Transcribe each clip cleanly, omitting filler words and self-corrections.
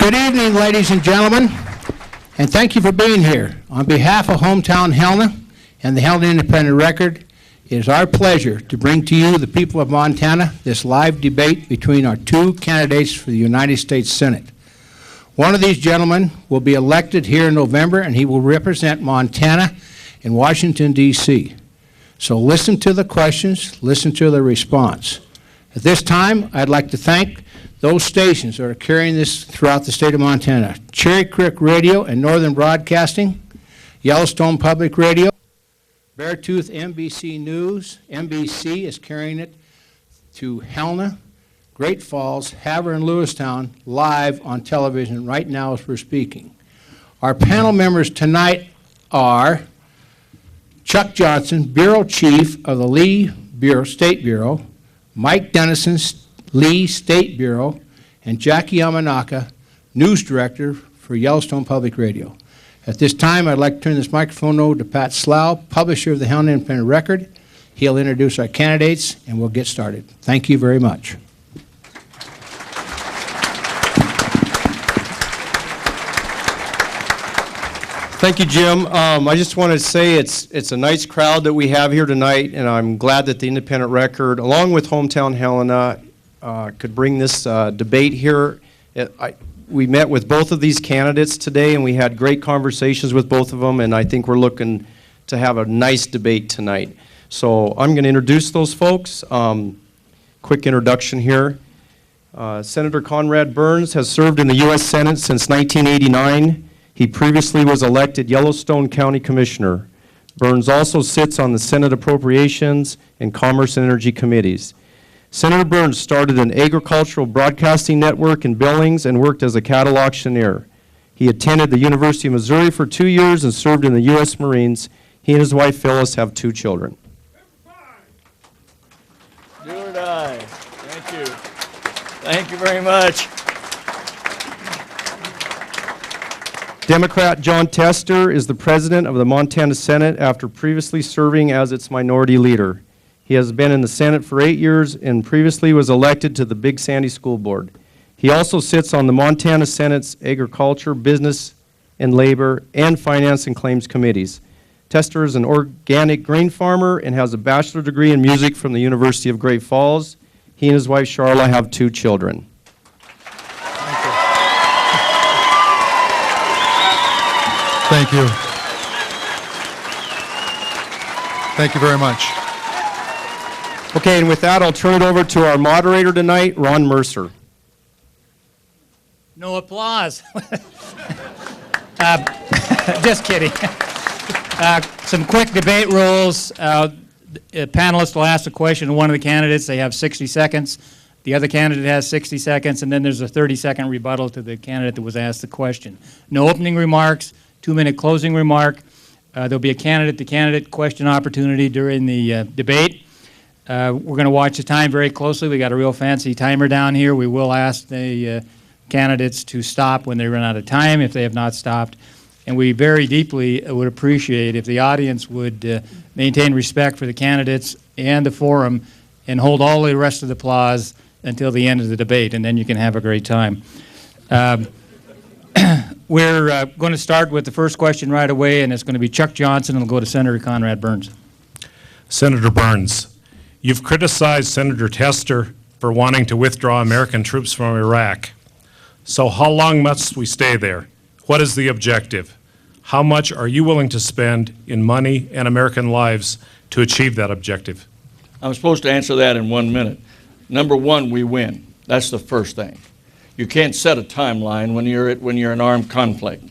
Good evening, ladies and gentlemen, and thank you for being here. On behalf of Hometown Helena and the Helena Independent Record, it is our pleasure to bring to you, the people of Montana, this live debate between our two candidates for the United States Senate. One of these gentlemen will be elected here in November, and he will represent Montana in Washington, D.C. So listen to the questions, listen to the response. At this time, I'd like to thank those stations that are carrying this throughout the state of Montana: Cherry Creek Radio and Northern Broadcasting, Yellowstone Public Radio, Beartooth NBC News. NBC is carrying it to Helena, Great Falls, Havre, and Lewistown live on television right now as we're speaking. Our panel members tonight are Chuck Johnson, Bureau Chief of the Lee State Bureau, Mike Dennison, Lee State Bureau, and Jackie Yamanaka, News Director for Yellowstone Public Radio. At this time, I'd like to turn this microphone over to Pat Slough, publisher of the Helena Independent Record. He'll introduce our candidates, and we'll get started. Thank you very much. Thank you, Jim. I just want to say it's a nice crowd that we have here tonight, and I'm glad that the Independent Record, along with Hometown Helena, could bring this debate here. We met with both of these candidates today, and we had great conversations with both of them, and I think we're looking to have a nice debate tonight. So I'm going to introduce those folks. Quick introduction here. Senator Conrad Burns has served in the U.S. Senate since 1989. He previously was elected Yellowstone County Commissioner. Burns also sits on the Senate Appropriations and Commerce and Energy Committees. Senator Burns started an agricultural broadcasting network in Billings and worked as a cattle auctioneer. He attended the University of Missouri for 2 years and served in the U.S. Marines. He and his wife Phyllis have 2 children. Do or die. Thank you. Thank you very much. Democrat John Tester is the president of the Montana Senate after previously serving as its minority leader. He has been in the Senate for 8 years and previously was elected to the Big Sandy School Board. He also sits on the Montana Senate's Agriculture, Business and Labor, and Finance and Claims Committees. Tester is an organic grain farmer and has a bachelor's degree in music from the University of Great Falls. He and his wife Charla have 2 children. Thank you. Thank you very much. Okay, and with that, I'll turn it over to our moderator tonight, Ron Mercer. No applause. Just kidding. Some quick debate rules. A panelist will ask a question to one of the candidates. They have 60 seconds. The other candidate has 60 seconds, and then there's a 30-second rebuttal to the candidate that was asked the question. No opening remarks, 2-minute closing remark. There'll be a candidate-to-candidate question opportunity during the debate. We're going to watch the time very closely. We got a real fancy timer down here. We will ask the candidates to stop when they run out of time if they have not stopped. And we very deeply would appreciate if the audience would maintain respect for the candidates and the forum and hold all the rest of the applause until the end of the debate, and then you can have a great time. We're going to start with the first question right away, and it's going to be Chuck Johnson, and it'll go to Senator Conrad Burns. Senator Burns, you've criticized Senator Tester for wanting to withdraw American troops from Iraq. So how long must we stay there? What is the objective? How much are you willing to spend in money and American lives to achieve that objective? I'm supposed to answer that in 1 minute. Number one, we win. That's the first thing. You can't set a timeline when you're in armed conflict.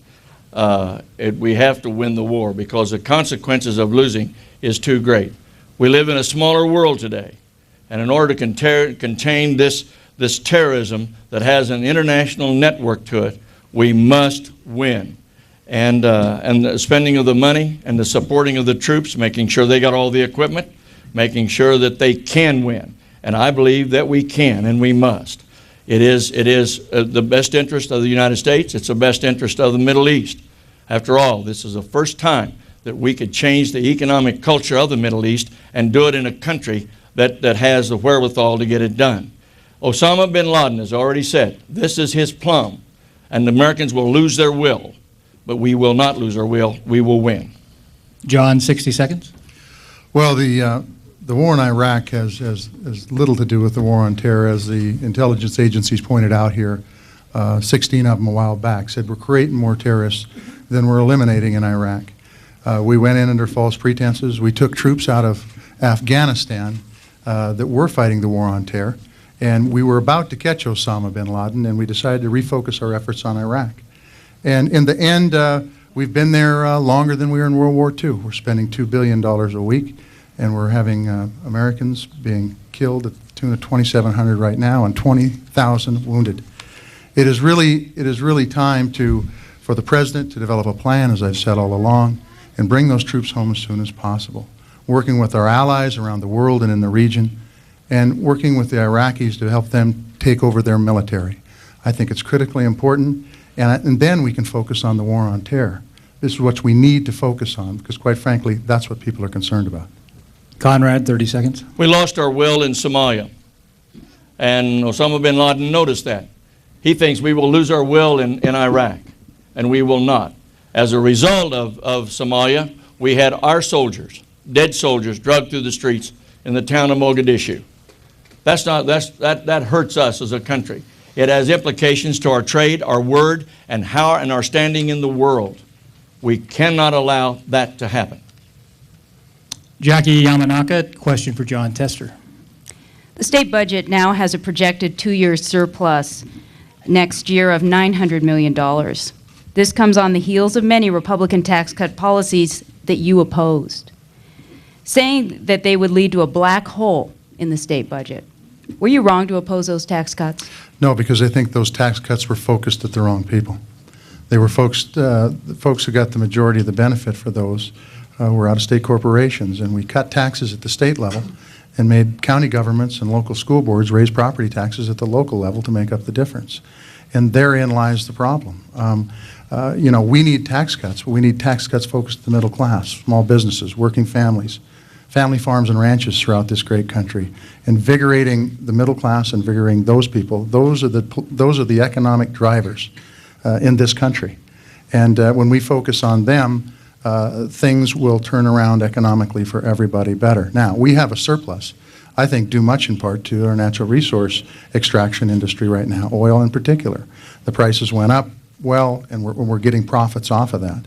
We have to win the war because the consequences of losing is too great. We live in a smaller world today, and in order to contain this terrorism that has an international network to it, we must win. And the spending of the money and the supporting of the troops, making sure they got all the equipment, making sure that they can win. And I believe that we can and we must. It is the best interest of the United States. It's the best interest of the Middle East. After all, this is the first time that we could change the economic culture of the Middle East and do it in a country that has the wherewithal to get it done. Osama bin Laden has already said this is his plum. And the Americans will lose their will, but we will not lose our will. We will win. John, 60 seconds. Well, the war in Iraq has little to do with the war on terror, as the intelligence agencies pointed out here. 16 of them a while back said we're creating more terrorists than we're eliminating in Iraq. We went in under false pretenses. We took troops out of Afghanistan that were fighting the war on terror, and we were about to catch Osama bin Laden, and we decided to refocus our efforts on Iraq. And in the end, we've been there longer than we were in World War II. We're spending $2 billion a week, and we're having Americans being killed at the tune of 2,700 right now and 20,000 wounded. It is really time for the President to develop a plan, as I've said all along, and bring those troops home as soon as possible, working with our allies around the world and in the region, and working with the Iraqis to help them take over their military. I think it's critically important, and then we can focus on the war on terror. This is what we need to focus on, because quite frankly, that's what people are concerned about. Conrad, 30 seconds. We lost our will in Somalia, and Osama bin Laden noticed that. He thinks we will lose our will in Iraq, and we will not. As a result of Somalia, we had our soldiers, dead soldiers, drugged through the streets in the town of Mogadishu. That hurts us as a country. It has implications to our trade, our word, and our standing in the world. We cannot allow that to happen. Jackie Yamanaka, question for John Tester. The state budget now has a projected 2-year surplus next year of $900 million. This comes on the heels of many Republican tax cut policies that you opposed, saying that they would lead to a black hole in the state budget. Were you wrong to oppose those tax cuts? No, because I think those tax cuts were focused at the wrong people. They were the folks who got the majority of the benefit for those were out-of-state corporations, and we cut taxes at the state level and made county governments and local school boards raise property taxes at the local level to make up the difference. And therein lies the problem. We need tax cuts, but we need tax cuts focused at the middle class, small businesses, working families, family farms and ranches throughout this great country. Invigorating the middle class, invigorating those people, those are the economic drivers in this country. And when we focus on them, things will turn around economically for everybody better. Now, we have a surplus, I think due much in part to our natural resource extraction industry right now, oil in particular. The prices went up well, and we're getting profits off of that.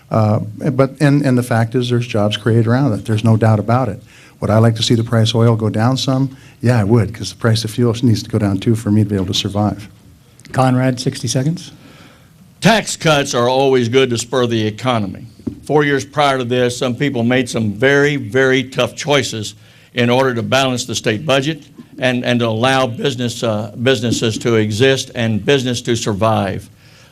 And the fact is there's jobs created around it. There's no doubt about it. Would I like to see the price of oil go down some? Yeah, I would, because the price of fuel needs to go down too for me to be able to survive. Conrad, 60 seconds. Tax cuts are always good to spur the economy. 4 years prior to this, some people made some very, very tough choices in order to balance the state budget and to allow businesses to exist and business to survive.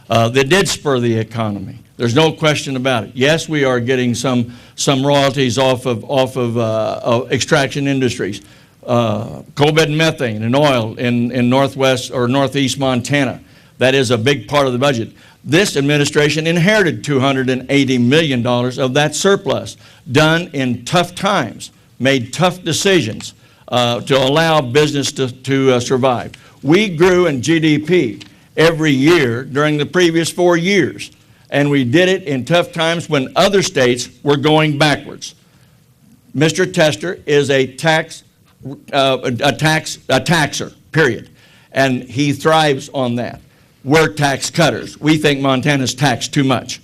They did spur the economy. There's no question about it. Yes, we are getting some royalties off of extraction industries, coal bed methane and oil in northwest or northeast Montana. That is a big part of the budget. This administration inherited $280 million of that surplus, done in tough times, made tough decisions to allow business to survive. We grew in GDP every year during the previous 4 years, and we did it in tough times when other states were going backwards. Mr. Tester is a taxer, period, and he thrives on that. We're tax cutters. We think Montana's taxed too much.